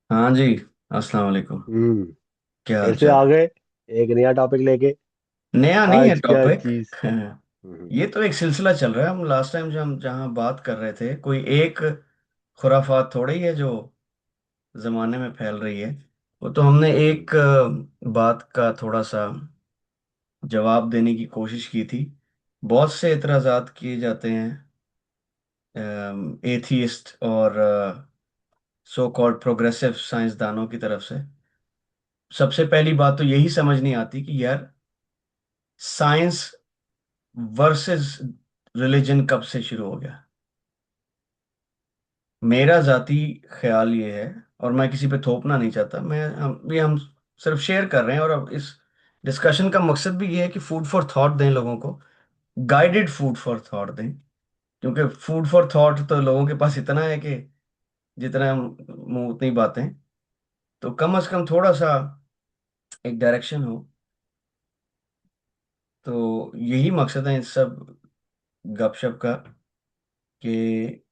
हाँ जी। अस्सलाम वालेकुम। हम्म। क्या हाल फिर से चाल आ है? गए एक नया टॉपिक लेके। नया नहीं है आज क्या टॉपिक। चीज? हम्म। ये तो एक सिलसिला चल रहा है। हम लास्ट टाइम जो हम जहाँ बात कर रहे थे, कोई एक खुराफात थोड़ी है जो जमाने में फैल रही है। वो तो हमने एक हम्म। बात का थोड़ा सा जवाब देने की कोशिश की थी। बहुत से एतराजात किए जाते हैं एथीइस्ट और सो कॉल्ड प्रोग्रेसिव साइंसदानों की तरफ से। सबसे पहली बात तो यही समझ नहीं आती कि यार, साइंस वर्सेस रिलीजन कब से शुरू हो गया। मेरा जाती ख्याल ये है, और मैं किसी पे थोपना नहीं चाहता, हम सिर्फ शेयर कर रहे हैं। और अब इस डिस्कशन का मकसद भी ये है कि फूड फॉर थॉट दें लोगों को, गाइडेड फूड फॉर थॉट दें। क्योंकि फूड फॉर थॉट तो लोगों के पास इतना है कि जितना मुंह उतनी बातें। तो कम से कम थोड़ा सा एक डायरेक्शन हो। तो यही मकसद है इस सब गपशप का, कि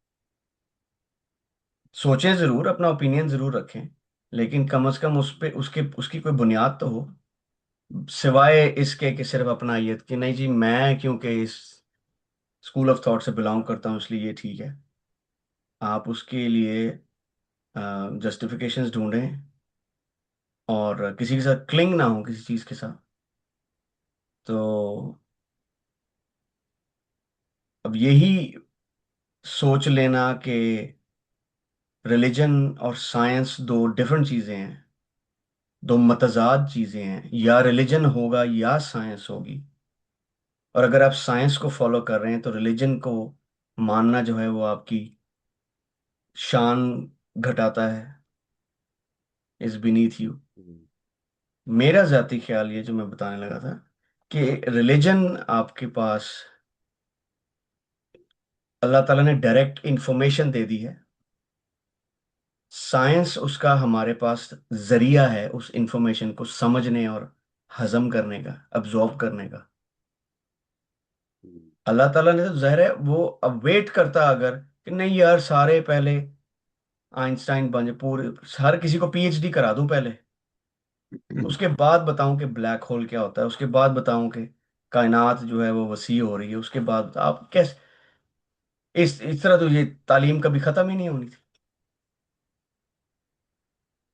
सोचें जरूर, अपना ओपिनियन जरूर रखें, लेकिन कम से कम उस पे उसके उसकी कोई बुनियाद तो हो, सिवाय इसके कि सिर्फ अपना ये कि नहीं जी, मैं क्योंकि इस स्कूल ऑफ थॉट से बिलोंग करता हूँ इसलिए ये ठीक है। आप उसके लिए जस्टिफिकेशंस ढूंढें, और किसी के साथ क्लिंग ना हो किसी चीज़ के साथ। तो अब यही सोच लेना कि रिलीजन और साइंस दो डिफरेंट चीज़ें हैं, दो मतजाद चीज़ें हैं, या रिलीजन होगा या साइंस होगी। और अगर आप साइंस को फॉलो कर रहे हैं तो रिलीजन को मानना जो है वो आपकी शान घटाता है, इज बीनीथ यू। हम्म। मेरा जाती ख्याल ये जो मैं बताने लगा था, कि रिलीजन आपके पास अल्लाह ताला ने डायरेक्ट इंफॉर्मेशन दे दी है। साइंस उसका हमारे पास जरिया है उस इंफॉर्मेशन को समझने और हजम करने का, अब्जॉर्ब करने का। हम्म। अल्लाह ताला ने तो ज़ाहिर है वो अब वेट करता अगर, कि नहीं यार, सारे पहले आइंस्टाइन बन जाए, पूरे हर किसी को पीएचडी करा दूं पहले, उसके बाद बताऊं कि ब्लैक होल क्या होता है, उसके बाद बताऊं कि कायनात जो है वो वसी हो रही है, उसके बाद आप कैसे, इस तरह तो ये तालीम कभी खत्म ही नहीं होनी थी।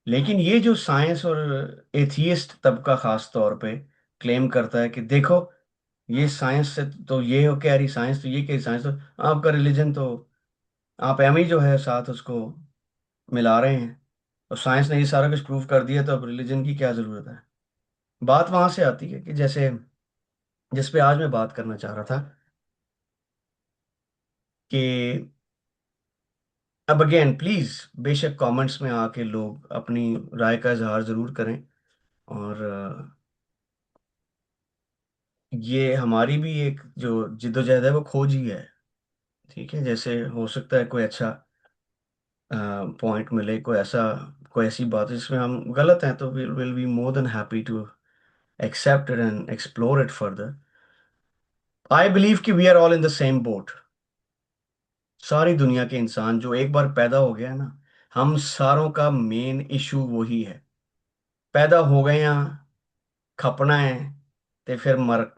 लेकिन ये जो साइंस और एथियस्ट तबका खास तौर पे क्लेम करता है कि देखो, ये साइंस से तो ये हो कह रही, साइंस तो ये कह रही, साइंस तो आपका रिलीजन तो आप एम ही जो है साथ उसको मिला रहे हैं, और साइंस ने ये सारा कुछ प्रूव कर दिया, तो अब रिलीजन की क्या जरूरत है। बात वहां से आती है कि जैसे जिस पे आज मैं बात करना चाह रहा था, कि अब अगेन प्लीज, बेशक कमेंट्स में आके लोग अपनी राय का इजहार जरूर करें। और ये हमारी भी एक जो जिद्दोजहद है वो खोज ही है। ठीक है, जैसे हो सकता है कोई अच्छा पॉइंट मिले, कोई ऐसी बात है जिसमें हम गलत हैं, तो will be more than happy to accept it and explore it further. I believe कि we are all in the same boat. सारी दुनिया के इंसान जो एक बार पैदा हो गया है ना, हम सारों का मेन इशू वही है। पैदा हो गए यहाँ, खपना है, ते फिर मर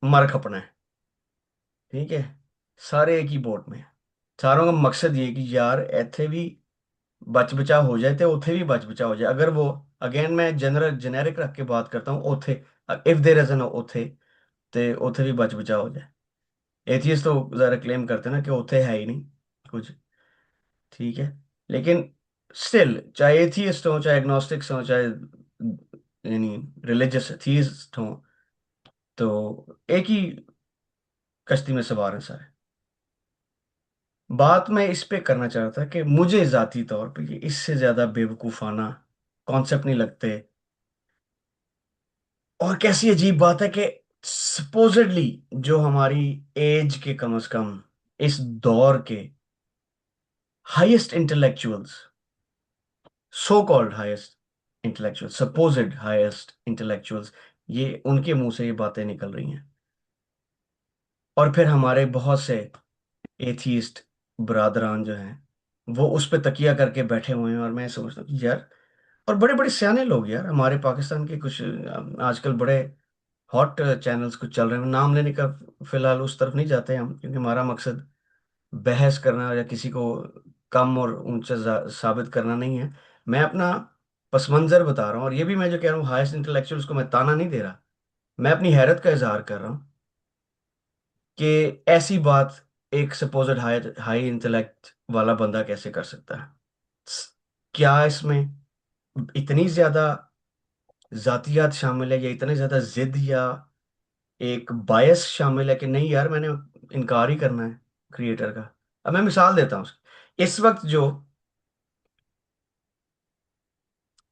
मर खपना है। ठीक है, सारे एक ही बोट में हैं। सारों का मकसद ये कि यार इथे भी बच बचा हो जाए, तो उथे भी बच बचा हो जाए। अगर वो, अगेन मैं जनरल जेनेरिक रख के बात करता हूँ, उथे, इफ देयर इज एन उथे, ते उथे भी बच बचा हो जाए। एथियस्ट तो जरा क्लेम करते हैं ना कि उथे है ही नहीं कुछ। ठीक है, लेकिन स्टिल, चाहे एथियस्ट हो, चाहे एग्नोस्टिक्स हो, चाहे यानी रिलीजियस थीस्ट हो, तो एक ही कश्ती में सवार हैं सारे। बात मैं इस पे करना चाह रहा था कि मुझे जाती तौर पे ये इससे ज्यादा बेवकूफाना कॉन्सेप्ट नहीं लगते। और कैसी अजीब बात है कि सपोजिटली जो हमारी एज के कम से कम इस दौर के highest intellectuals, so called highest intellectual, supposed highest intellectuals, ये उनके मुंह से ये बातें निकल रही हैं। और फिर हमारे बहुत से एथीस्ट ब्रादरान जो हैं, वो उस पे तकिया करके बैठे हुए हैं। और मैं सोचता हूँ यार, और बड़े बड़े सियाने लोग यार, हमारे पाकिस्तान के कुछ आजकल बड़े हॉट चैनल्स कुछ चल रहे हैं, नाम लेने का फिलहाल उस तरफ नहीं जाते हम, क्योंकि हमारा मकसद बहस करना या किसी को कम और ऊंचा साबित करना नहीं है। मैं अपना पस मंजर बता रहा हूँ, और ये भी मैं जो कह रहा हूँ हाईएस्ट इंटेलेक्चुअल्स को मैं ताना नहीं दे रहा, मैं अपनी हैरत का इजहार कर रहा हूँ कि ऐसी बात एक सपोज्ड हाई हाई इंटेलेक्ट वाला बंदा कैसे कर सकता है। क्या इसमें इतनी ज्यादा जातियात शामिल है, या इतने ज्यादा जिद, या एक बायस शामिल है कि नहीं यार मैंने इनकार ही करना है क्रिएटर का। अब मैं मिसाल देता हूँ इस वक्त जो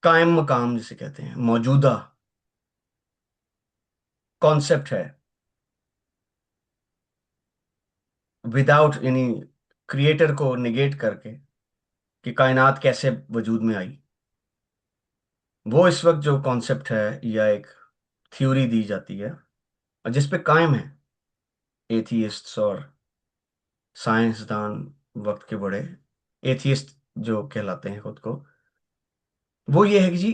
कायम मकाम जिसे कहते हैं, मौजूदा कॉन्सेप्ट है, विदाउट यानी क्रिएटर को निगेट करके, कि कायनात कैसे वजूद में आई, वो इस वक्त जो कॉन्सेप्ट है या एक थ्योरी दी जाती है, और जिस पे कायम है एथियस्ट्स और साइंसदान, वक्त के बड़े एथियस्ट जो कहलाते हैं खुद को, वो ये है कि जी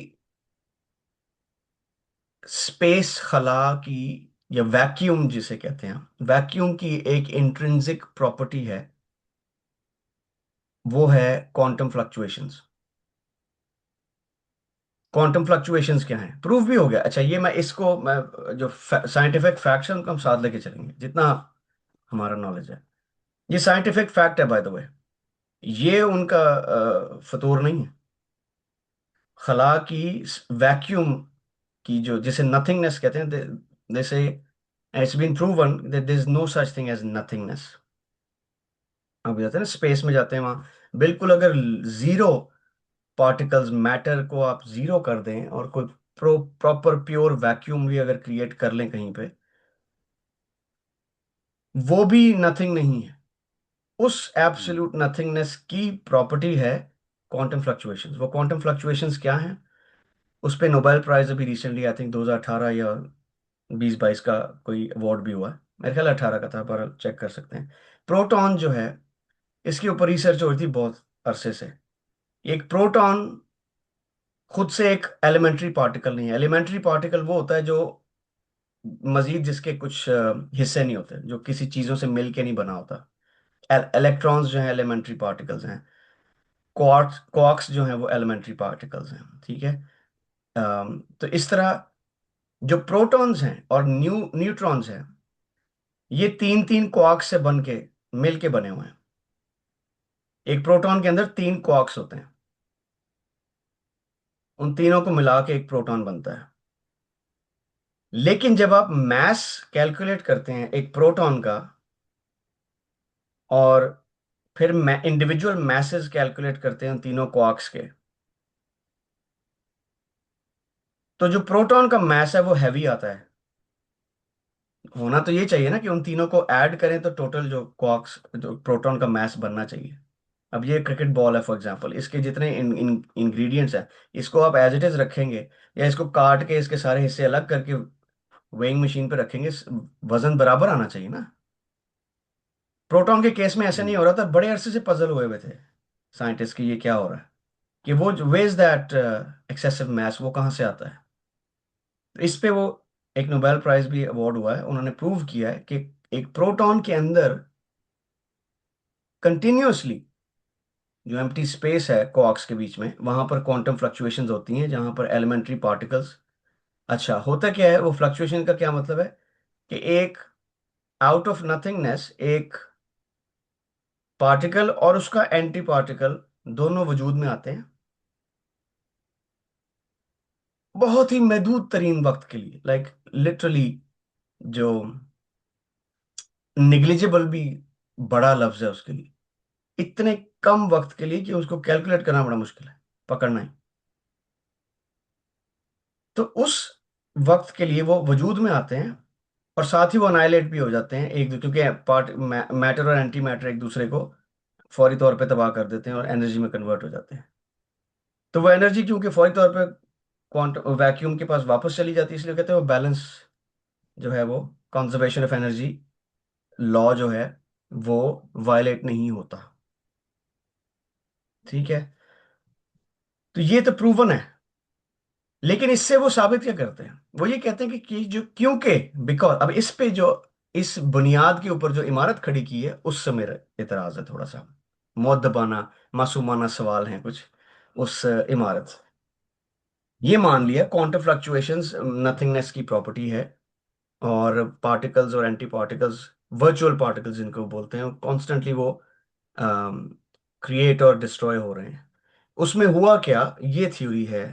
स्पेस खला की, या वैक्यूम जिसे कहते हैं, वैक्यूम की एक इंट्रिंसिक प्रॉपर्टी है, वो है क्वांटम फ्लक्चुएशंस। क्वांटम फ्लक्चुएशंस क्या है, प्रूफ भी हो गया। अच्छा ये मैं इसको मैं जो साइंटिफिक फैक्ट्स हैं उनको हम साथ लेके चलेंगे जितना हमारा नॉलेज है। ये साइंटिफिक फैक्ट है बाय द वे, ये उनका फतूर नहीं है। खला की वैक्यूम की जो जिसे नथिंगनेस कहते हैं, जैसे it's been proven that there is no such thing as nothingness. अब जाते हैं ना स्पेस में, जाते हैं वहां बिल्कुल अगर जीरो पार्टिकल्स मैटर को आप जीरो कर दें, और कोई प्रॉपर प्योर वैक्यूम भी अगर क्रिएट कर लें कहीं पे, वो भी नथिंग नहीं है। उस हम्म, एब्सोल्यूट नथिंगनेस की प्रॉपर्टी है क्वांटम फ्लक्चुएशंस। वो क्वांटम फ्लक्चुएशंस क्या हैं, उस पे नोबेल प्राइज अभी रिसेंटली आई थिंक 2018 या 2022 का कोई अवार्ड भी हुआ है, मेरे ख्याल 18 का था, पर चेक कर सकते हैं। प्रोटॉन जो है, इसके ऊपर रिसर्च हो रही थी बहुत अरसे से। एक प्रोटॉन खुद से एक एलिमेंट्री पार्टिकल नहीं है। एलिमेंट्री पार्टिकल वो होता है जो मजीद जिसके कुछ हिस्से नहीं होते, जो किसी चीजों से मिल के नहीं बना होता। इलेक्ट्रॉन्स जो हैं एलिमेंट्री पार्टिकल्स हैं, क्वार्क्स जो हैं वो एलिमेंट्री पार्टिकल्स हैं, ठीक है। तो इस तरह जो प्रोटॉन्स हैं और न्यूट्रॉन्स हैं, ये तीन तीन क्वार्क्स से बन के मिल के बने हुए हैं। एक प्रोटॉन के अंदर तीन क्वार्क्स होते हैं, उन तीनों को मिला के एक प्रोटॉन बनता है। लेकिन जब आप मास कैलकुलेट करते हैं एक प्रोटॉन का, और फिर इंडिविजुअल मैसेज कैलकुलेट करते हैं उन तीनों क्वार्क्स के, तो जो प्रोटॉन का मास है वो हैवी आता है। होना तो ये चाहिए ना कि उन तीनों को ऐड करें तो टोटल जो क्वार्क्स जो प्रोटॉन का मास बनना चाहिए। अब ये क्रिकेट बॉल है फॉर एग्जांपल, इसके जितने इंग्रेडिएंट्स हैं, इसको आप एज इट इज रखेंगे, या इसको काट के इसके सारे हिस्से अलग करके वेइंग मशीन पे रखेंगे, वजन बराबर आना चाहिए ना। प्रोटॉन के केस में ऐसे नहीं हम्म, हो रहा था, बड़े अरसे से पजल हुए हुए थे साइंटिस्ट की, ये क्या हो रहा है, कि वो वेज दैट एक्सेसिव मास वो कहाँ से आता है। तो इस पे वो एक नोबेल प्राइज भी अवार्ड हुआ है, उन्होंने प्रूव किया है कि एक प्रोटॉन के अंदर कंटिन्यूअसली जो एम्प्टी स्पेस है क्वार्क्स के बीच में, वहां पर क्वांटम फ्लक्चुएशंस होती हैं, जहां पर एलिमेंट्री पार्टिकल्स। अच्छा होता क्या है, वो फ्लक्चुएशन का क्या मतलब है, कि एक आउट ऑफ नथिंगनेस एक पार्टिकल और उसका एंटी पार्टिकल दोनों वजूद में आते हैं, बहुत ही महदूद तरीन वक्त के लिए, लाइक लिटरली जो निग्लिजिबल भी बड़ा लफ्ज है उसके लिए, इतने कम वक्त के लिए कि उसको कैलकुलेट करना बड़ा मुश्किल है, पकड़ना ही। तो उस वक्त के लिए वो वजूद में आते हैं, और साथ ही वो अनाइलेट भी हो जाते हैं एक क्योंकि पार्ट मैटर और एंटी मैटर एक दूसरे को फौरी तौर पे तबाह कर देते हैं और एनर्जी में कन्वर्ट हो जाते हैं। तो वो एनर्जी क्योंकि फौरी तौर पे क्वांटम वैक्यूम के पास वापस चली जाती है, इसलिए कहते हैं वो बैलेंस जो है, वो कंजर्वेशन ऑफ एनर्जी लॉ जो है, वो वायलेट नहीं होता। ठीक है, तो ये तो प्रूवन है। लेकिन इससे वो साबित क्या करते हैं, वो ये कहते हैं कि जो क्योंकि, बिकॉज, अब इस पे जो, इस बुनियाद के ऊपर जो इमारत खड़ी की है उस समय मेरा इतराज है थोड़ा सा, मुअद्दबाना मासूमाना सवाल हैं कुछ उस इमारत से। ये मान लिया क्वांटम फ्लक्चुएशंस नथिंगनेस की प्रॉपर्टी है, और पार्टिकल्स और एंटी पार्टिकल्स, वर्चुअल पार्टिकल्स जिनको बोलते हैं, कॉन्स्टेंटली वो क्रिएट और डिस्ट्रॉय हो रहे हैं। उसमें हुआ क्या, ये थ्योरी है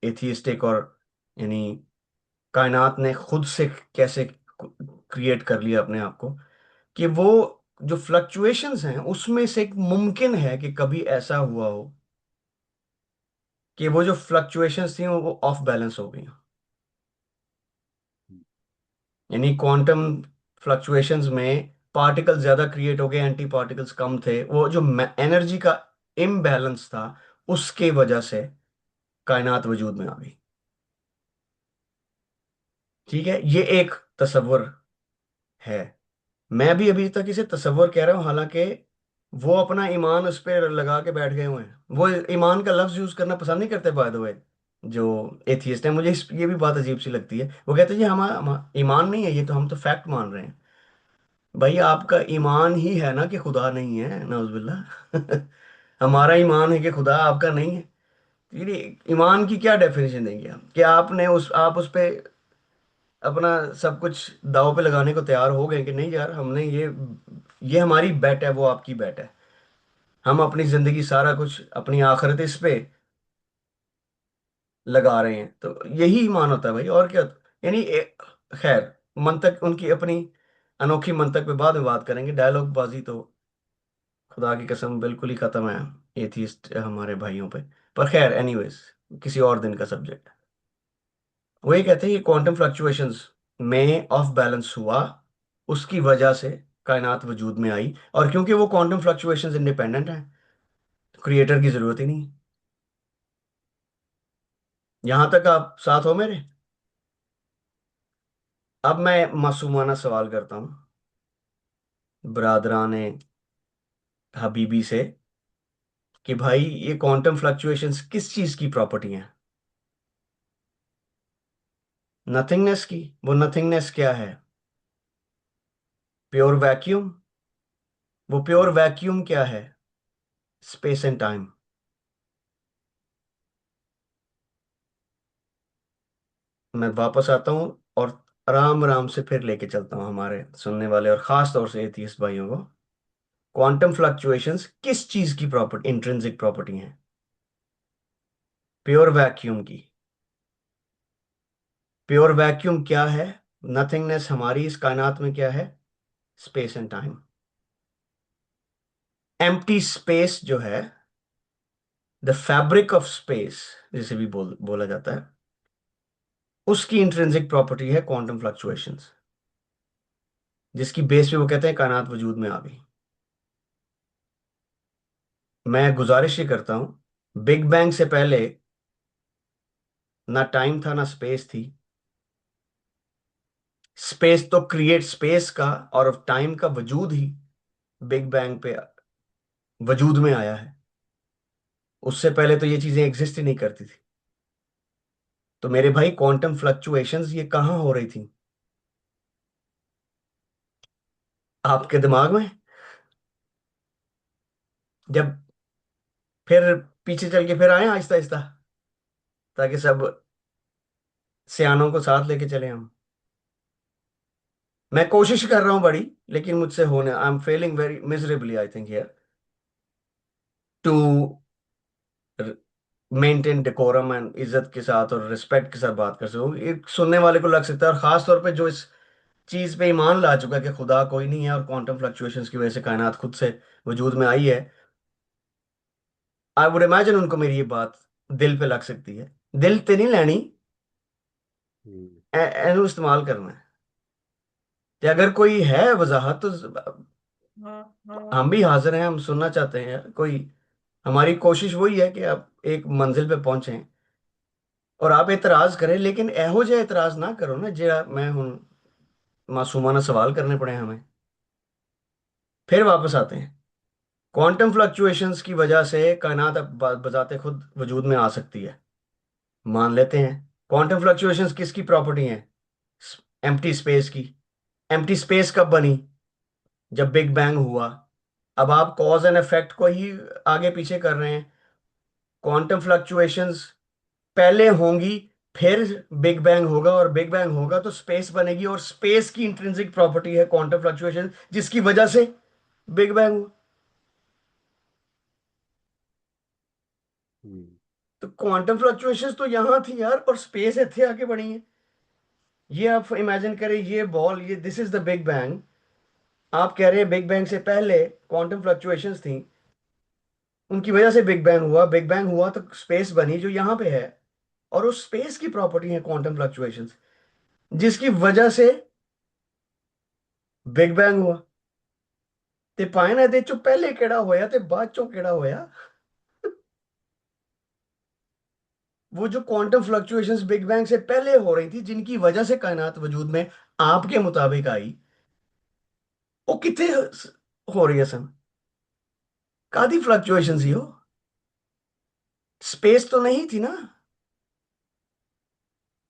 एथियस्टिक, और यानी कायनात ने खुद से कैसे क्रिएट कर लिया अपने आप को, कि वो जो फ्लक्चुएशंस हैं उसमें से एक मुमकिन है कि कभी ऐसा हुआ हो कि वो जो फ्लक्चुएशंस थी वो ऑफ बैलेंस हो गई, यानी क्वांटम फ्लक्चुएशंस में पार्टिकल्स ज्यादा क्रिएट हो गए, एंटी पार्टिकल्स कम थे, वो जो एनर्जी का इम्बैलेंस था उसके वजह से कायनात वजूद में आ गई। ठीक है, ये एक तस्वर है। मैं भी अभी तक इसे तस्वर कह रहा हूं, हालांकि वो अपना ईमान उस पर लगा के बैठ गए हुए हैं, वो ईमान का लफ्ज यूज करना पसंद नहीं करते बाय द वे। जो एथियस्ट है, मुझे ये भी बात अजीब सी लगती है, वो कहते हैं जी हमारा ईमान नहीं है ये, तो हम तो फैक्ट मान रहे हैं। भाई आपका ईमान ही है ना कि खुदा नहीं है, नाउजुबिल्लाह। हमारा ईमान है कि खुदा आपका नहीं है। ये ईमान की क्या डेफिनेशन देंगे हम, कि आपने आप उस पे अपना सब कुछ दांव पे लगाने को तैयार हो गए कि नहीं यार, हमने ये हमारी बेट है, वो आपकी बेट है, हम अपनी जिंदगी सारा कुछ अपनी आखिरत इस पे लगा रहे हैं, तो यही ईमान होता है भाई, और क्या। यानी खैर, मंतक उनकी अपनी अनोखी मंतक पे बाद में बात करेंगे, डायलॉग बाजी तो खुदा की कसम बिल्कुल ही खत्म है एथीस्ट हमारे भाइयों पे। पर खैर एनीवेज, किसी और दिन का सब्जेक्ट। वो ये कहते हैं कि क्वांटम फ्लक्चुएशंस में ऑफ बैलेंस हुआ, उसकी वजह से कायनात वजूद में आई, और क्योंकि वो क्वांटम फ्लक्चुएशंस इंडिपेंडेंट हैं, तो क्रिएटर की जरूरत ही नहीं है। यहां तक आप साथ हो मेरे? अब मैं मासूमाना सवाल करता हूँ बरादरान हबीबी से, कि भाई ये क्वांटम फ्लक्चुएशंस किस चीज की प्रॉपर्टी हैं? नथिंगनेस की। वो नथिंगनेस क्या है? Pure vacuum. वो प्योर वैक्यूम क्या है? Space and time. मैं वापस आता हूँ और आराम आराम से फिर लेके चलता हूँ हमारे सुनने वाले और खास तौर से एथियस्ट भाइयों को। क्वांटम फ्लक्चुएशंस किस चीज की प्रॉपर्टी, इंट्रिंसिक प्रॉपर्टी है? प्योर वैक्यूम की। प्योर वैक्यूम क्या है? नथिंगनेस हमारी इस कायनात में क्या है? Space and time. Empty space जो है, द फैब्रिक ऑफ स्पेस जिसे भी बोला जाता है, उसकी इंट्रिंसिक प्रॉपर्टी है क्वांटम फ्लक्चुएशंस, जिसकी बेस पे वो कहते हैं कायनात वजूद में आ गई। मैं गुजारिश ये करता हूं, बिग बैंग से पहले ना टाइम था ना स्पेस थी। स्पेस तो क्रिएट, स्पेस का और टाइम का वजूद ही बिग बैंग पे वजूद में आया है। उससे पहले तो ये चीजें एग्जिस्ट ही नहीं करती थी। तो मेरे भाई क्वांटम फ्लक्चुएशंस ये कहाँ हो रही थी? आपके दिमाग में। जब फिर पीछे चल के फिर आए आहिस्ता आहिस्ता, ताकि सब सियानों को साथ लेके चले हम। मैं कोशिश कर रहा हूं बड़ी, लेकिन मुझसे होने, I am failing very miserably I think here to maintain decorum and इज्जत के साथ और रिस्पेक्ट के साथ बात कर सकूं। एक सुनने वाले को लग सकता है, और खास तौर पे जो इस चीज पे ईमान ला चुका है कि खुदा कोई नहीं है और क्वांटम फ्लक्चुएशंस की वजह से कायनात खुद से वजूद में आई है, आई वुड इमेजिन उनको मेरी ये बात दिल पे लग सकती है। दिल पे नहीं लेनी, हम्म। एनु इस्तेमाल करना है। कि अगर कोई है वजाहत तो हम भी हाजिर हैं, हम सुनना चाहते हैं यार। कोई, हमारी कोशिश वही है कि आप एक मंजिल पे पहुंचे और आप एतराज करें, लेकिन एहो जे एतराज ना करो ना जे मैं हूं मासूमाना सवाल करने पड़े हमें। फिर वापस आते हैं, क्वांटम फ्लक्चुएशंस की वजह से कायनात अब बजाते खुद वजूद में आ सकती है। मान लेते हैं। क्वांटम फ्लक्चुएशंस किसकी प्रॉपर्टी है? एम्प्टी स्पेस की। एम्प्टी स्पेस कब बनी? जब बिग बैंग हुआ। अब आप कॉज एंड इफेक्ट को ही आगे पीछे कर रहे हैं। क्वांटम फ्लक्चुएशंस पहले होंगी, फिर बिग बैंग होगा, और बिग बैंग होगा तो स्पेस बनेगी, और स्पेस की इंट्रिंसिक प्रॉपर्टी है क्वांटम फ्लक्चुएशन, जिसकी वजह से बिग बैंग हुआ। हम्म। तो क्वांटम फ्लक्चुएशंस तो यहां थी यार, और स्पेस ਇੱਥੇ आके बनी है। ये आप इमेजिन करें, ये बॉल, ये this is the big bang. आप कह रहे हैं बिग बैंग से पहले क्वांटम फ्लक्चुएशंस थी, उनकी वजह से बिग बैंग हुआ। बिग बैंग हुआ तो स्पेस बनी जो यहाँ पे है, और उस स्पेस की प्रॉपर्टी है क्वांटम फ्लक्चुएशंस, जिसकी वजह से बिग बैंग हुआ। ते पाए ना ਇਹਦੇ ਚੋਂ ਪਹਿਲੇ ਕਿਹੜਾ ਹੋਇਆ ਤੇ ਬਾਅਦ ਚੋਂ ਕਿਹੜਾ ਹੋਇਆ। वो जो क्वांटम फ्लक्चुएशंस बिग बैंग से पहले हो रही थी, जिनकी वजह से कायनात वजूद में आपके मुताबिक आई, वो कितने हो रही है सन? कादी फ्लक्चुएशंस ही हो। स्पेस तो नहीं थी ना।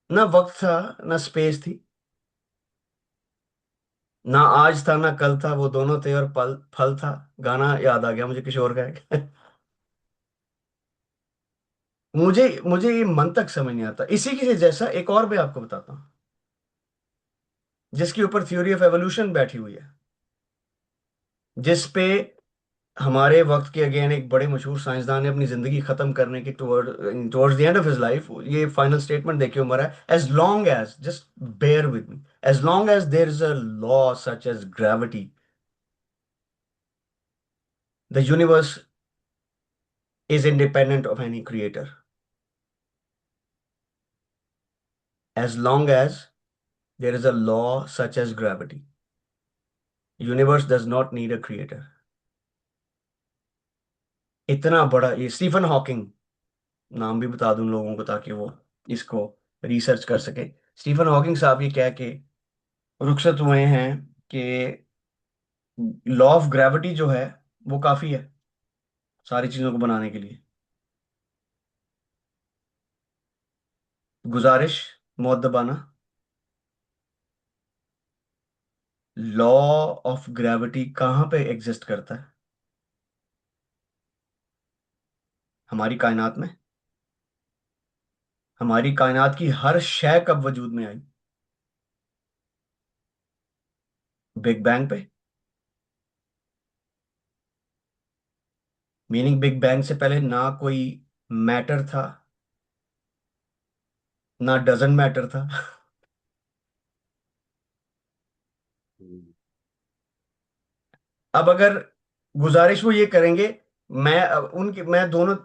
ना वक्त था, ना स्पेस थी। ना आज था ना कल था, वो दोनों थे, और पल फल था। गाना याद आ गया मुझे किशोर का एक। मुझे मुझे ये मन तक समझ नहीं आता। इसी के जैसा एक और मैं आपको बताता हूँ, जिसके ऊपर थ्योरी ऑफ एवोल्यूशन बैठी हुई है, जिस पे हमारे वक्त के अगेन एक बड़े मशहूर साइंसदान ने अपनी जिंदगी खत्म करने के towards the end of his life ये फाइनल स्टेटमेंट देके मरा है: as long as, just bear with me, as long as there is a law such as gravity, the universe is independent of any creator. As long as there is a law such as gravity, universe does not need a creator. इतना बड़ा, ये Stephen Hawking, नाम भी बता दूं लोगों को ताकि वो इसको रिसर्च कर सके। स्टीफन हॉकिंग साहब ये कह के रुखसत हुए हैं कि लॉ ऑफ ग्रेविटी जो है वो काफी है सारी चीजों को बनाने के लिए। गुजारिश मुअद्दबाना, लॉ ऑफ ग्रेविटी कहाँ पे एग्जिस्ट करता है? हमारी कायनात में। हमारी कायनात की हर शय कब वजूद में आई? बिग बैंग पे। मीनिंग बिग बैंग से पहले ना कोई मैटर था, ना डजन मैटर था। हम्म। अब अगर गुजारिश वो ये करेंगे, उनकी मैं दोनों,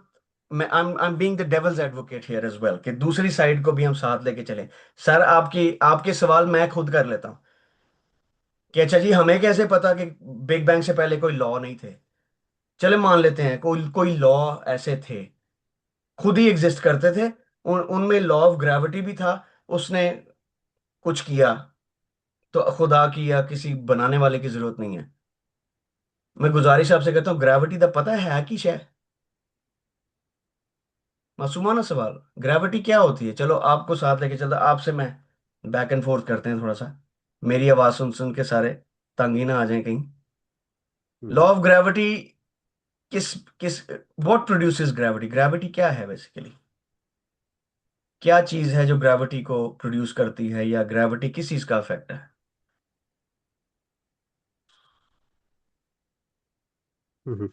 मैं I am being the devil's advocate here as well, कि दूसरी साइड को भी हम साथ लेके चलें। सर आपकी आपके सवाल मैं खुद कर लेता हूं कि अच्छा जी, हमें कैसे पता कि बिग बैंग से पहले कोई लॉ नहीं थे? चले मान लेते हैं कोई कोई लॉ ऐसे थे, खुद ही एग्जिस्ट करते थे। उनमें लॉ ऑफ ग्रेविटी भी था, उसने कुछ किया, तो खुदा की या किसी बनाने वाले की जरूरत नहीं है। मैं गुजारिश आपसे करता हूँ, ग्रेविटी दा पता है कि शय? मासूमाना सवाल, ग्रेविटी क्या होती है? चलो आपको साथ लेके चलता, आपसे मैं बैक एंड फोर्थ करते हैं थोड़ा सा। मेरी आवाज सुन सुन के सारे तंग ही ना आ जाए कहीं। Law hmm. ऑफ ग्रेविटी किस किस व्हाट प्रोड्यूसेस ग्रेविटी? ग्रेविटी क्या है बेसिकली? क्या चीज है जो ग्रेविटी को प्रोड्यूस करती है, या ग्रेविटी किस चीज का इफेक्ट है? हम्म।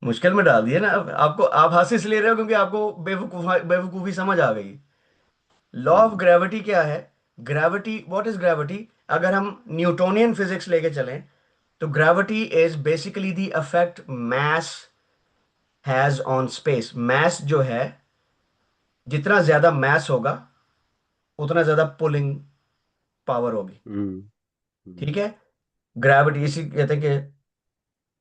मुश्किल में डाल दिया ना अब आपको। आप हाथ से इसलिए रहे हो क्योंकि आपको बेवकूफी समझ आ गई। Law of hmm. ग्रेविटी क्या है? Gravity, what is gravity? अगर हम न्यूटोनियन फिजिक्स लेके चलें, तो gravity is basically the effect mass has on space. Mass जो है, जितना ज्यादा मैस होगा उतना ज्यादा पुलिंग पावर होगी। हम्म। हम्म। ठीक है। ग्रेविटी इसी कहते हैं कि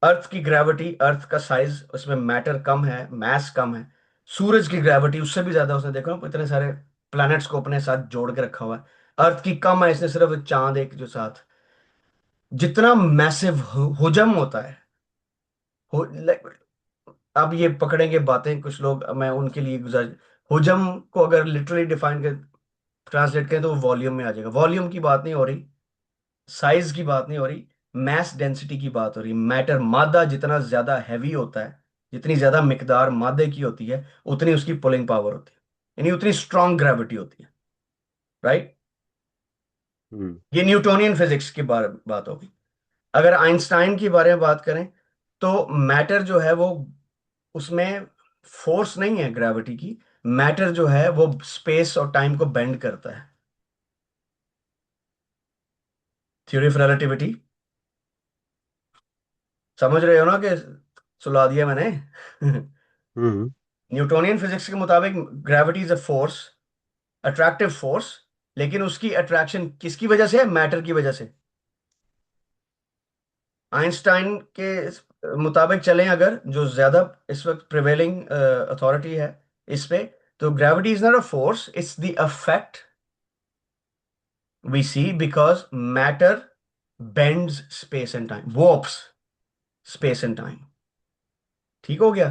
अर्थ की ग्रेविटी, अर्थ का साइज, उसमें मैटर कम है, मैस कम है। सूरज की ग्रेविटी उससे भी ज्यादा, उसने देखो ना इतने सारे प्लैनेट्स को अपने साथ जोड़ के रखा हुआ है। अर्थ की कम है, इसने सिर्फ चांद एक जो साथ। जितना मैसिव हुजम होता है, like, अब ये पकड़ेंगे बातें कुछ लोग, मैं उनके लिए गुजार, हुजम को अगर लिटरली डिफाइन कर, ट्रांसलेट करें तो वो वॉल्यूम में आ जाएगा। वॉल्यूम की बात नहीं हो रही, साइज की बात नहीं हो रही, मैस डेंसिटी की बात हो रही। मैटर, मादा जितना ज्यादा हैवी होता है, जितनी ज्यादा मिकदार मादे की होती है, उतनी उसकी पुलिंग पावर होती है, यानी उतनी स्ट्रांग ग्रेविटी होती है। राइट। हम्म। ये न्यूटोनियन फिजिक्स की बात होगी। अगर आइंस्टाइन के बारे में बात करें, तो मैटर जो है वो, उसमें फोर्स नहीं है ग्रेविटी की। मैटर जो है वो स्पेस और टाइम को बेंड करता है। थ्योरी ऑफ रिलेटिविटी समझ रहे हो ना कि सुला दिया मैंने? हम्म। न्यूटोनियन फिजिक्स के मुताबिक gravity is a force, attractive force. लेकिन उसकी अट्रैक्शन किसकी वजह से है? मैटर की वजह से। आइंस्टाइन के मुताबिक चलें अगर, जो ज्यादा इस वक्त प्रिवेलिंग अथॉरिटी है इस पे, तो gravity is not a force, it's the affect we see because matter bends space and time, warps space and time. ठीक हो गया?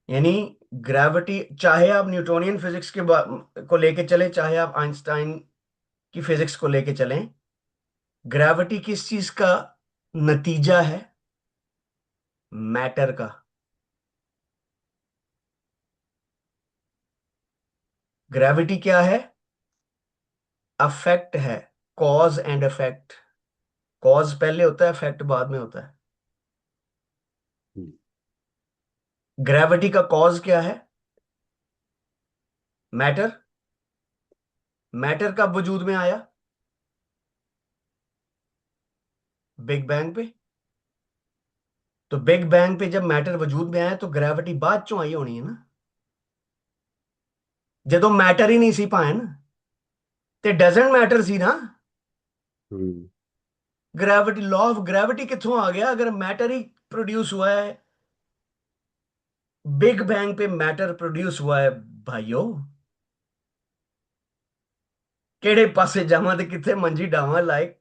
यानी ग्रेविटी, चाहे आप न्यूटोनियन फिजिक्स को लेके चले, चाहे आप आइंस्टाइन की फिजिक्स को लेके चलें, ग्रेविटी किस चीज का नतीजा है? मैटर का। ग्रेविटी क्या है? अफेक्ट है। Cause and effect. कॉज पहले होता है, इफेक्ट बाद में होता है। हम्म। ग्रेविटी का कॉज क्या है? मैटर। मैटर कब वजूद में आया? बिग बैंग पे। तो बिग बैंग पे जब मैटर वजूद में आया तो ग्रेविटी बाद चों आई होनी है ना, ਜਦੋਂ मैटर ही नहीं सी पाए ना, ते डजेंट मैटर सी ना। हम्म। ग्रेविटी, लॉ ऑफ ग्रेविटी कित्थों आ गया अगर मैटर ही प्रोड्यूस हुआ है? बिग बैंग पे मैटर प्रोड्यूस हुआ है भाइयों। केड़े पासे जावां ते किथे मंजी डावां, like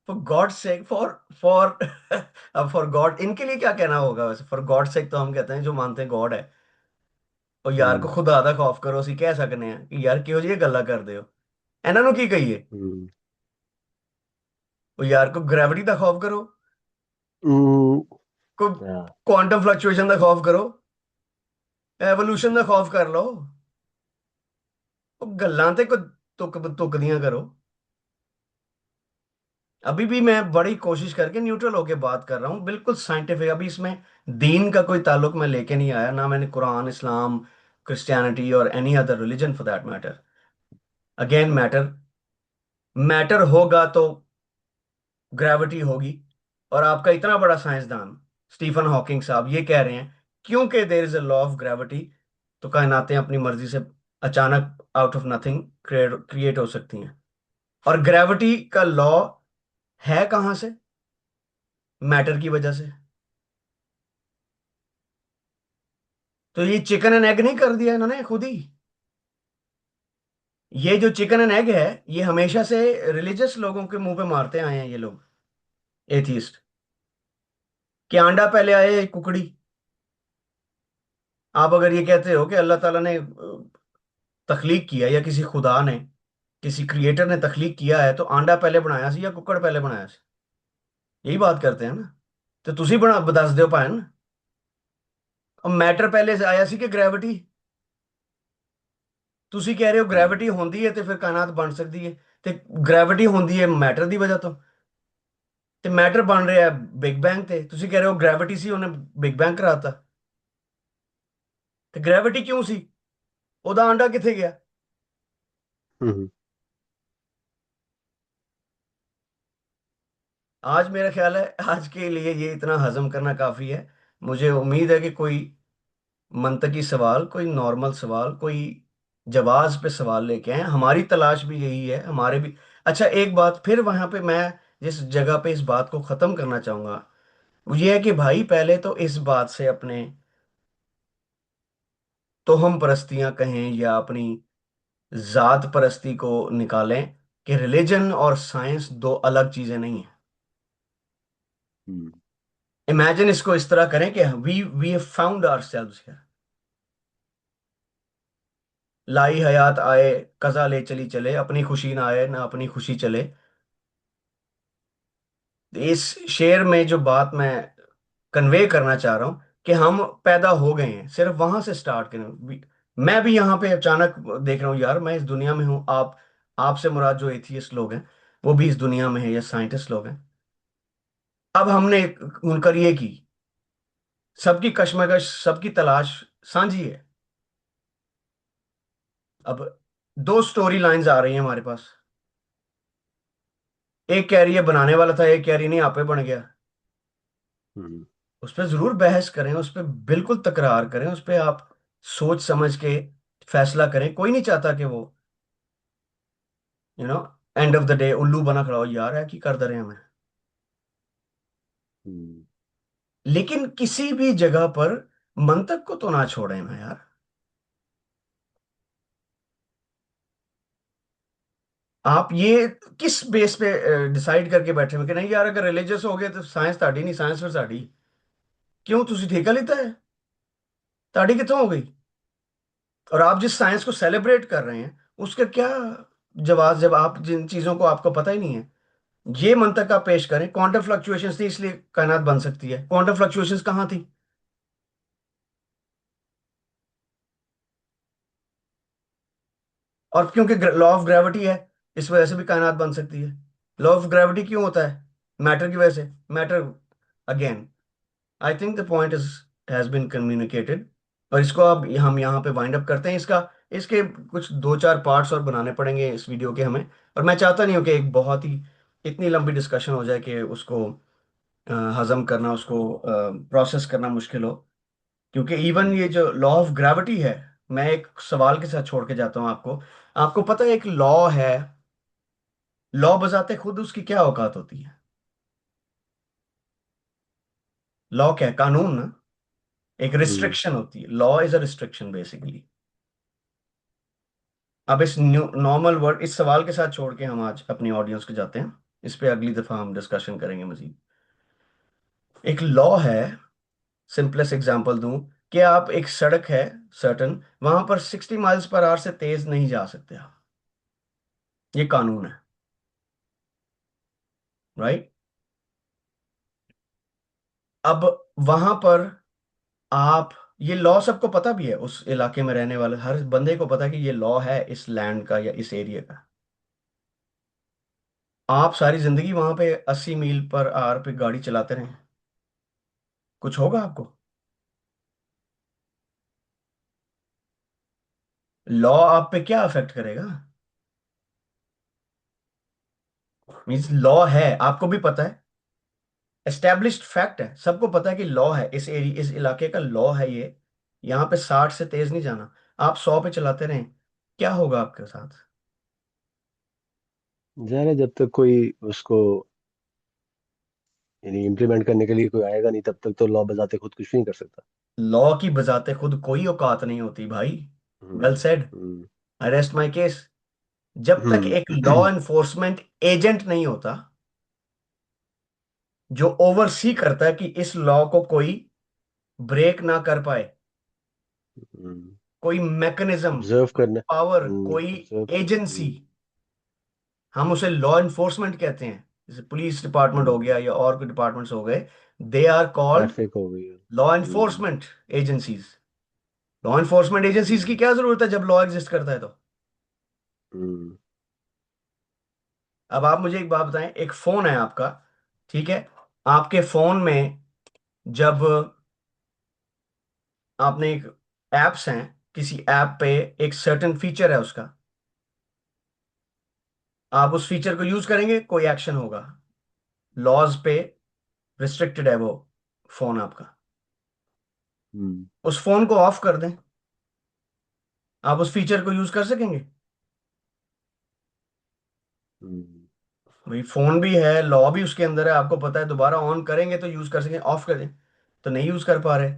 for God sake, for अब फॉर गॉड इनके लिए क्या कहना होगा वैसे? फॉर गॉड सेक तो हम कहते हैं जो मानते हैं गॉड है। और यार को हम्म। खुदा दा खौफ करो, ਅਸੀਂ ਕਹਿ सकने हैं कि यार ਕਿਹੋ ਜਿਹੀਆਂ ਗੱਲਾਂ ਕਰਦੇ ਹੋ? ਇਹਨਾਂ ਨੂੰ ਕੀ ਕਹੀਏ? हम्म। ਉਹ यार को ग्रेविटी ਦਾ खौफ करो, हम्म। को Yeah. क्वांटम फ्लक्चुएशन ਦਾ खौफ करो, एवोल्यूशन ਦਾ खौफ कर लो। ਉਹ ਗੱਲਾਂ ਤੇ ਕੋਈ ਤੁਕਦੀਆਂ करो। अभी भी मैं बड़ी कोशिश करके न्यूट्रल होके बात कर रहा हूँ, बिल्कुल साइंटिफिक। अभी इसमें दीन का कोई ताल्लुक मैं लेके नहीं आया, ना मैंने कुरान, इस्लाम, क्रिश्चियनिटी और any other religion for that matter. Again matter, matter होगा तो ग्रेविटी होगी। और आपका इतना बड़ा साइंसदान स्टीफन हॉकिंग साहब ये कह रहे हैं क्योंकि there is a law of gravity, तो कायनातें अपनी मर्जी से अचानक आउट ऑफ नथिंग क्रिएट हो सकती हैं। और ग्रेविटी का लॉ है कहां से? मैटर की वजह से। तो ये चिकन एंड एग नहीं कर दिया इन्होंने खुद ही? ये जो चिकन एंड एग है, ये हमेशा से रिलीजियस लोगों के मुंह पे मारते आए हैं ये लोग, एथीस्ट। कि अंडा पहले आए कुकड़ी? आप अगर ये कहते हो कि अल्लाह ताला ने तख्लीक किया, या किसी खुदा ने, किसी क्रिएटर ने तख्लीक किया है, तो अंडा पहले बनाया सी या कुकड़ पहले बनाया सी? यही बात करते हैं ना। तो तुसी बना दस दो भैन, अब मैटर पहले से आया सी कि ग्रेविटी? ਤੁਸੀਂ ਕਹਿ ਰਹੇ ਹੋ हम्म। ਗ੍ਰੈਵਿਟੀ ਹੁੰਦੀ ਹੈ ਤੇ ਫਿਰ ਕਾਇਨਾਤ ਬਣ ਸਕਦੀ ਹੈ। ਤੇ ਗ੍ਰੈਵਿਟੀ ਹੁੰਦੀ ਹੈ ਮੈਟਰ ਦੀ ਵਜ੍ਹਾ ਤੋਂ, ਤੇ ਮੈਟਰ ਬਣ ਰਿਹਾ ਬਿਗ ਬੈਂਗ ਤੇ। ਤੁਸੀਂ ਕਹਿ ਰਹੇ ਹੋ ਗ੍ਰੈਵਿਟੀ ਸੀ, ਉਹਨੇ ਬਿਗ ਬੈਂਗ ਕਰਾਤਾ। ਤੇ ਗ੍ਰੈਵਿਟੀ ਕਿਉਂ ਸੀ? ਉਹਦਾ ਆਂਡਾ ਕਿੱਥੇ ਗਿਆ? हम्म। आज मेरा ख्याल है आज के लिए ये इतना हजम करना काफी है। मुझे उम्मीद है कि कोई मंतकी सवाल, कोई नॉर्मल सवाल, कोई जवाब पे सवाल लेके आए। हमारी तलाश भी यही है, हमारे भी। अच्छा, एक बात फिर वहां पे मैं जिस जगह पे इस बात को खत्म करना चाहूंगा, वो ये है कि भाई पहले तो इस बात से अपने तोहम परस्तियां कहें या अपनी जात परस्ती को निकालें कि रिलीजन और साइंस दो अलग चीजें नहीं है। हम्म। इमेजिन इसको इस तरह करें कि we we found ourselves here. लाई हयात आए, कजा ले चली चले, अपनी खुशी ना आए ना अपनी खुशी चले। इस शेर में जो बात मैं कन्वे करना चाह रहा हूं कि हम पैदा हो गए हैं, सिर्फ वहां से स्टार्ट करें। मैं भी यहाँ पे अचानक देख रहा हूँ यार, मैं इस दुनिया में हूँ। आप, आपसे मुराद जो एथियस्ट लोग हैं वो भी इस दुनिया में है, या साइंटिस्ट लोग हैं। अब हमने उनकर ये की, सबकी कश्मकश, सबकी तलाश साझी है। अब दो स्टोरी लाइंस आ रही हैं हमारे पास। एक कह रही है बनाने वाला था, एक कह रही नहीं आपे बन गया। हम्म। उस पर जरूर बहस करें, उस पर बिल्कुल तकरार करें, उस पर आप सोच समझ के फैसला करें। कोई नहीं चाहता कि वो, you know, end of the day उल्लू बना खड़ा हो, यार है कि कर दे रहे हैं हमें। हम्म। लेकिन किसी भी जगह पर मंतक को तो ना छोड़े ना यार। आप ये किस बेस पे डिसाइड करके बैठे हो कि नहीं यार, अगर रिलीजियस हो गए तो साइंस ताड़ी नहीं, साइंस फिर साड़ी। क्यों तुसी ठेका लेता है? ताड़ी कितों हो गई? और आप जिस साइंस को सेलिब्रेट कर रहे हैं उसका क्या जवाब, जब आप जिन चीजों को आपको पता ही नहीं है। ये मंतक आप पेश करें, क्वांटम फ्लक्चुएशंस थी इसलिए कायनात बन सकती है। क्वांटम फ्लक्चुएशंस कहाँ थी? और क्योंकि लॉ ऑफ ग्रेविटी है, इस वजह से भी कायनात बन सकती है। लॉ ऑफ ग्रेविटी क्यों होता है? मैटर की वजह से। Matter, again, I think the point is has been communicated. और इसको अब हम यहाँ पे वाइंड अप करते हैं। इसका, इसके कुछ दो चार पार्ट्स और बनाने पड़ेंगे इस वीडियो के हमें। और मैं चाहता नहीं हूँ कि एक बहुत ही इतनी लंबी डिस्कशन हो जाए कि उसको हजम करना, उसको प्रोसेस करना मुश्किल हो। क्योंकि इवन हम्म। ये जो लॉ ऑफ ग्रेविटी है, मैं एक सवाल के साथ छोड़ के जाता हूँ आपको। आपको पता है एक लॉ है, लॉ बजाते खुद उसकी क्या औकात होती है? लॉ क्या है? कानून ना। एक हम्म। रिस्ट्रिक्शन होती है, law is a restriction basically. अब इस नॉर्मल वर्ड, इस सवाल के साथ छोड़ के हम आज अपनी ऑडियंस को जाते हैं। इस पे अगली दफा हम डिस्कशन करेंगे मजीद। एक लॉ है, सिंपलेस्ट एग्जांपल दूं, कि आप, एक सड़क है सर्टन, वहां पर 60 माइल्स पर आवर से तेज नहीं जा सकते आप। ये कानून है, राइट? अब वहां पर आप, ये लॉ सबको पता भी है, उस इलाके में रहने वाले हर बंदे को पता है कि ये लॉ है इस लैंड का या इस एरिया का। आप सारी जिंदगी वहां पे 80 मील पर आवर पे गाड़ी चलाते रहें, कुछ होगा आपको? लॉ आप पे क्या अफेक्ट करेगा? मीन्स लॉ है, आपको भी पता है, एस्टेब्लिश्ड फैक्ट है, सबको पता है कि लॉ है, इस एरिया, इस इलाके का लॉ है ये। यहाँ पे 60 से तेज नहीं जाना। आप 100 पे चलाते रहें, क्या होगा आपके साथ? जाने जब तक कोई उसको यानी इम्प्लीमेंट करने के लिए कोई आएगा नहीं, तब तक तो लॉ बजाते खुद कुछ नहीं कर सकता। लॉ की बजाते खुद कोई औकात नहीं होती भाई। Well hmm. Said. Hmm. I rest my case. जब तक हम्म। एक लॉ एनफोर्समेंट एजेंट नहीं होता जो ओवरसी करता है कि इस लॉ को कोई ब्रेक ना कर पाए, कोई मैकेनिज्म, ऑब्जर्व कोई करना। पावर, कोई ऑब्जर्व कर। एजेंसी, हम उसे लॉ एनफोर्समेंट कहते हैं। जैसे पुलिस डिपार्टमेंट हो गया या और कोई डिपार्टमेंट्स हो गए, दे आर कॉल्ड ट्रैफिक हो गई। Law hmm. Enforcement agencies. Law enforcement agencies की हम्म। क्या जरूरत है जब लॉ एग्जिस्ट करता है तो? हम्म। अब आप मुझे एक बात बताएं, एक फोन है आपका, ठीक है? आपके फोन में जब आपने एक एप्स हैं, किसी ऐप पे एक सर्टेन फीचर है उसका, आप उस फीचर को यूज करेंगे, कोई एक्शन होगा, लॉज पे रिस्ट्रिक्टेड है वो फोन आपका। हम्म। उस फोन को ऑफ कर दें, आप उस फीचर को यूज कर सकेंगे? हम्म। भाई फोन भी है, लॉ भी उसके अंदर है, आपको पता है, दोबारा ऑन करेंगे तो यूज कर सकेंगे, ऑफ कर दें तो नहीं यूज कर पा रहे।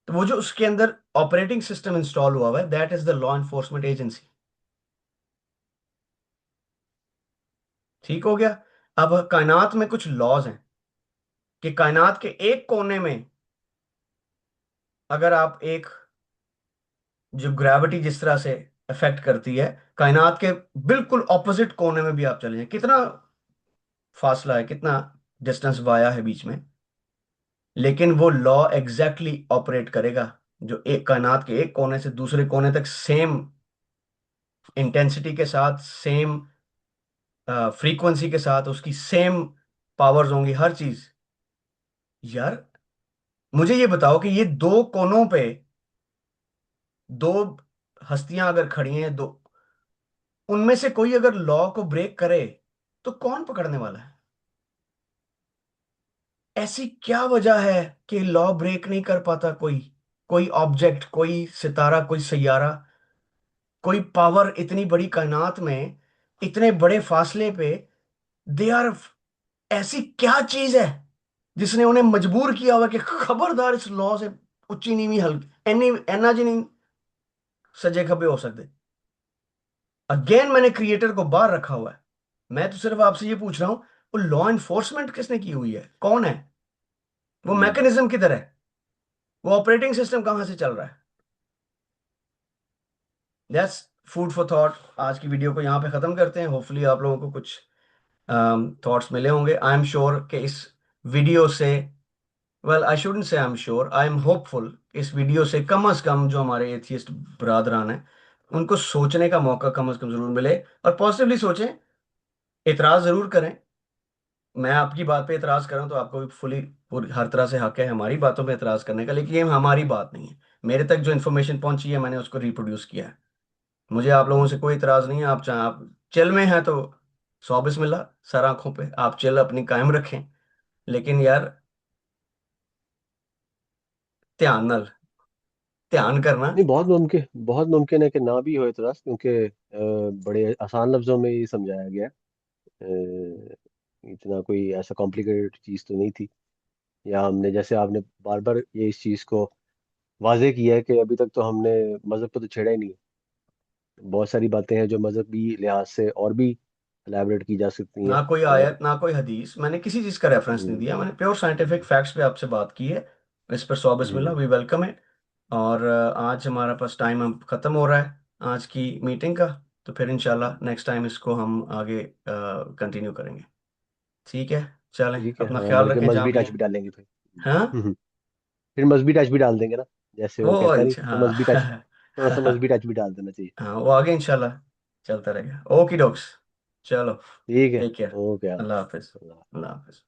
तो वो जो उसके अंदर ऑपरेटिंग सिस्टम इंस्टॉल हुआ हुआ है, that is the law enforcement agency. ठीक हो गया? अब कायनात में कुछ लॉज हैं कि कायनात के एक कोने में अगर आप एक जो ग्रेविटी जिस तरह से अफेक्ट करती है, कायनात के बिल्कुल ऑपोजिट कोने में भी आप चले जाएं, कितना फासला है, कितना डिस्टेंस वाया है बीच में, लेकिन वो लॉ एग्जैक्टली ऑपरेट करेगा। जो एक कायनात के एक कोने से दूसरे कोने तक सेम इंटेंसिटी के साथ, सेम फ्रीक्वेंसी के साथ, उसकी सेम पावर्स होंगी, हर चीज। यार मुझे ये बताओ कि ये दो कोनों पे दो हस्तियां अगर खड़ी हैं, दो, उनमें से कोई अगर लॉ को ब्रेक करे तो कौन पकड़ने वाला है? ऐसी क्या वजह है कि लॉ ब्रेक नहीं कर पाता कोई? कोई ऑब्जेक्ट, कोई सितारा, कोई सैयारा, कोई पावर इतनी बड़ी कायनात में, इतने बड़े फासले पे, दे आर, ऐसी क्या चीज है जिसने उन्हें मजबूर किया हुआ कि खबरदार इस लॉ से उच्ची नीवी हल्की एनी एना जी नहीं सजे खबे हो सकते। अगेन मैंने क्रिएटर को बाहर रखा हुआ है। मैं तो सिर्फ आपसे ये पूछ रहा हूं, वो लॉ एनफोर्समेंट किसने की हुई है, कौन है? वो हम्म। मैकेनिज्म किधर है? वो ऑपरेटिंग सिस्टम कहां से चल रहा है? That's food for thought. आज की वीडियो को यहाँ पे खत्म करते हैं। होपफुली आप लोगों को कुछ थॉट्स मिले होंगे। आई एम श्योर कि इस वीडियो से, वेल आई शुडंट से I am sure, I am hopeful, इस वीडियो से कम से कम जो हमारे एथियस्ट ब्रादरान हैं उनको सोचने का मौका कम से कम जरूर मिले, और पॉजिटिवली सोचें। इतराज जरूर करें। मैं आपकी बात पे इतराज कर रहा हूं तो आपको भी फुली, पूरी हर तरह से हक है हमारी बातों पे इतराज करने का, लेकिन ये हमारी बात नहीं है। मेरे तक जो इन्फॉर्मेशन पहुंची है मैंने उसको रिप्रोड्यूस किया है। मुझे आप लोगों से कोई इतराज नहीं है। आप चाहे आप चिल में हैं तो सौ बिस्मिल्लाह, सर आंखों पे आप चिल अपनी कायम रखें, लेकिन यार ध्यान नाल, ध्यान करना। नहीं, बहुत मुमकिन है कि ना भी हो इतराज, क्योंकि बड़े आसान लफ्जों में ये समझाया गया है। इतना कोई ऐसा कॉम्प्लिकेटेड चीज़ तो नहीं थी। या हमने, जैसे आपने बार बार ये इस चीज़ को वाजे किया है कि अभी तक तो हमने मज़हब को तो छेड़ा ही नहीं है। बहुत सारी बातें हैं जो मज़हबी लिहाज से और भी एलैबोरेट की जा सकती हैं। ना कोई और आयत, ना कोई हदीस, मैंने किसी चीज का रेफरेंस नहीं हम्म, दिया। मैंने प्योर साइंटिफिक फैक्ट्स पे आपसे बात की है। इस पर सौ बिस्मिल्लाह, हम्म, वी वेलकम है। और आज हमारा पास टाइम अब खत्म हो रहा है आज की मीटिंग का। तो फिर इंशाल्लाह नेक्स्ट टाइम इसको हम आगे कंटिन्यू करेंगे। ठीक है, चलें, ठीक है। अपना हाँ, ख्याल बल्कि रखें जहाँ मजहबी भी टच हैं। भी डालेंगे फिर। हाँ, फिर मजहबी टच भी डाल देंगे ना, जैसे वो वो कहता नहीं, अच्छा, तो मजहबी टच, हाँ। थोड़ा सा मजहबी टच भी डाल देना चाहिए। हाँ, वो आगे इंशाल्लाह चलता रहेगा। ओके डॉक्स, चलो, ठीक है। Take care. ओके। अल्लाह हाफिज। अल्लाह। अल्लाह हाफिज।